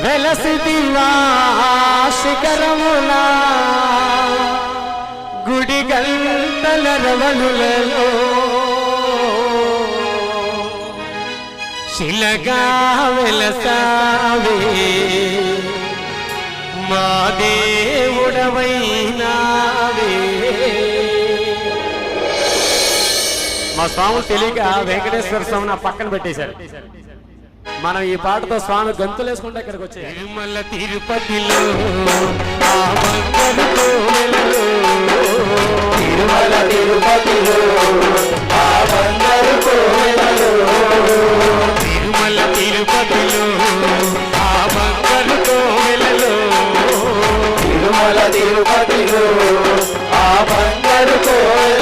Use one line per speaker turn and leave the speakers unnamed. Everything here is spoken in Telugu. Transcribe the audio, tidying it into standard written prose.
వెలసిదివా శిఖరమునా గుడి గంటల రవలులలో శిలగా వెలసావే మా దేవుడవైనావే. మా స్వామి తెలియక వెంకటేశ్వర స్వామిని పక్కన పెట్టేశారు. మనం ఈ పాటతో స్వామి గంతులు వేసుకుంటే ఇక్కడికి వచ్చే తిరుమల తిరుపతిలో తిరుమల తిరుపతిలో తిరుమల తిరుపతిలో ఆ బంగారు కోవెలలో తిరుమల తిరుపతిలో ఆ బంగారు కోవెలలో